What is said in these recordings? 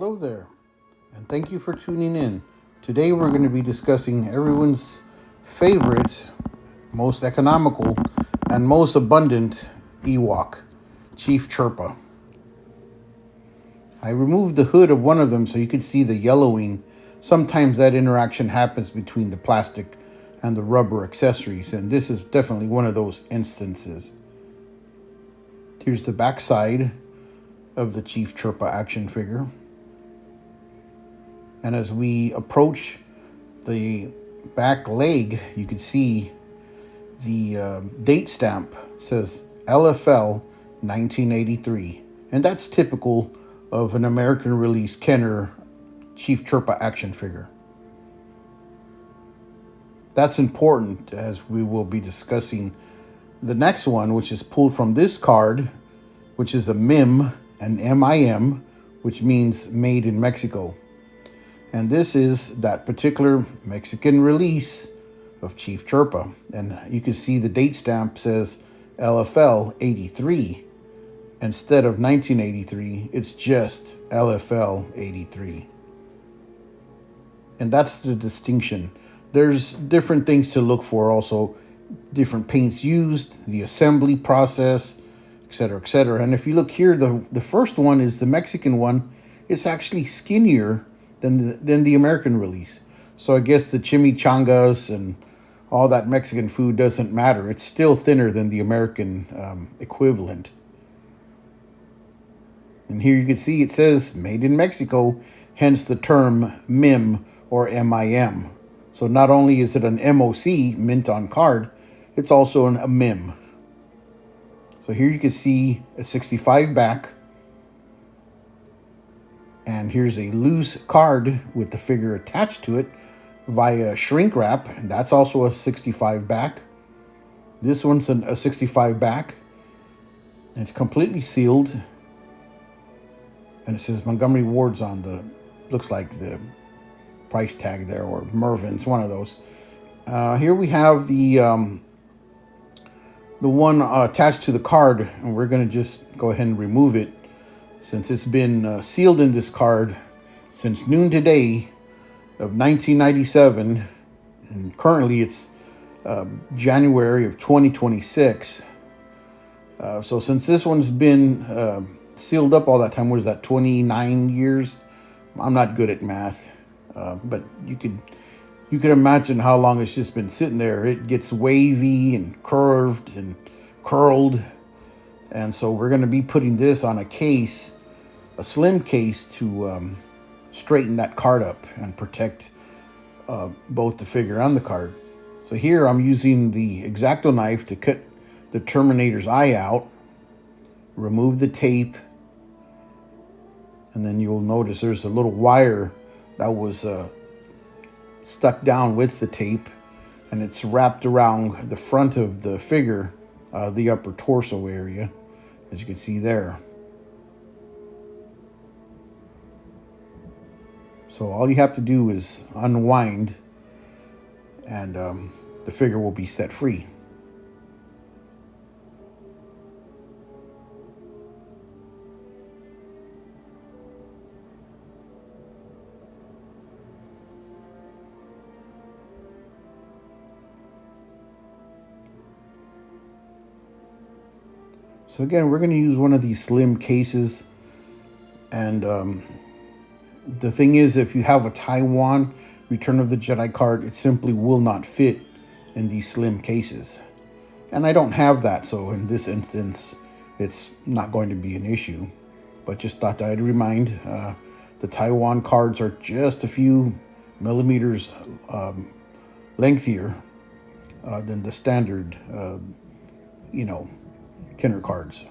Hello there, and thank you for tuning in. Today we're going to be discussing everyone's favorite, most economical, and most abundant Ewok, Chief Chirpa. I removed the hood of one of them so you could see the yellowing. Sometimes that interaction happens between the plastic and the rubber accessories, and this is definitely one of those instances. Here's the back side of the Chief Chirpa action figure. And as we approach the back leg, you can see the date stamp says LFL 1983. And that's typical of an American release Kenner Chief Chirpa action figure. That's important as we will be discussing the next one, which is pulled from this card, which is a MIM, an MIM, which means made in Mexico. And this is that particular Mexican release of Chief Chirpa. And you can see the date stamp says LFL 83. Instead of 1983, it's just LFL 83. And that's the distinction. There's different things to look for also. Different paints used, the assembly process, etc., etc. And if you look here, the first one is the Mexican one. It's actually skinnier than the American release. So I guess the chimichangas and all that Mexican food doesn't matter. It's still thinner than the American equivalent. And here you can see it says made in Mexico, hence the term MIM or MIM. So not only is it an MOC, mint on card, it's also a MIM. So here you can see a 65 back. And here's a loose card with the figure attached to it via shrink wrap, and that's also a 65 back. This one's a 65 back. And it's completely sealed. And it says Montgomery Ward's on the, looks like the price tag there, or Mervin's, one of those. Here we have the one attached to the card, and we're going to just go ahead and remove it since it's been sealed in this card since noon today of 1997, and currently it's January of 2026. So since this one's been sealed up all that time, what is that, 29 years? I'm not good at math, but you could imagine how long it's just been sitting there. It gets wavy and curved and curled. And so we're going to be putting this on a case, a slim case, to straighten that card up and protect both the figure and the card. So here I'm using the X-Acto knife to cut the Terminator's eye out, remove the tape, and then you'll notice there's a little wire that was stuck down with the tape, and it's wrapped around the front of the figure, the upper torso area, as you can see there. So all you have to do is unwind, and the figure will be set free. So again, we're going to use one of these slim cases. And the thing is, if you have a Taiwan Return of the Jedi card, it simply will not fit in these slim cases. And I don't have that, so in this instance, it's not going to be an issue. But just thought I'd remind, the Taiwan cards are just a few millimeters lengthier than the standard, Kenner cards.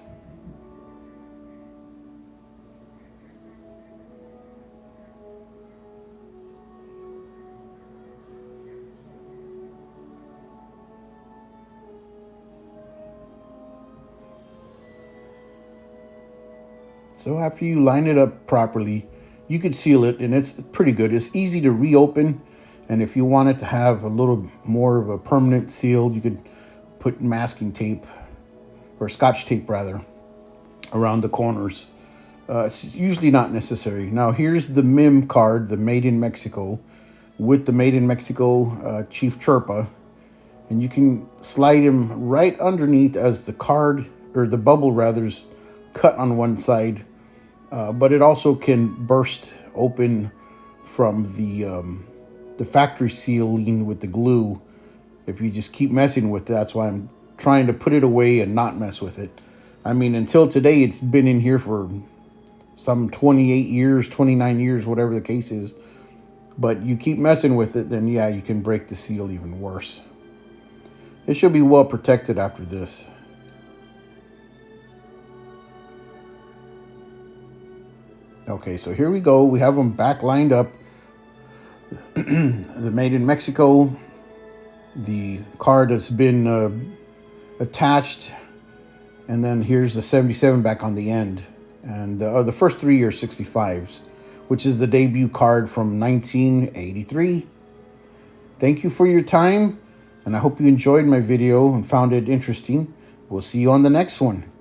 So after you line it up properly, you could seal it, and it's pretty good. It's easy to reopen, and if you want it to have a little more of a permanent seal, you could put masking tape, or Scotch tape rather, around the corners It's usually not necessary. Now here's the MIM card, the Made in Mexico, with the Made in Mexico Chief Chirpa. And you can slide him right underneath as the card, or the bubble rather's cut on one side. But it also can burst open from the factory sealing with the glue if you just keep messing with it. That's why I'm trying to put it away and not mess with it. I mean, until today, it's been in here for some 28 years, 29 years, whatever the case is. But you keep messing with it, then yeah, you can break the seal even worse. It should be well protected after this. Okay, so here we go. We have them back lined up. The Made in Mexico. The card has been attached. And then here's the 77 back on the end. And the first three are 65s, which is the debut card from 1983. Thank you for your time. And I hope you enjoyed my video and found it interesting. We'll see you on the next one.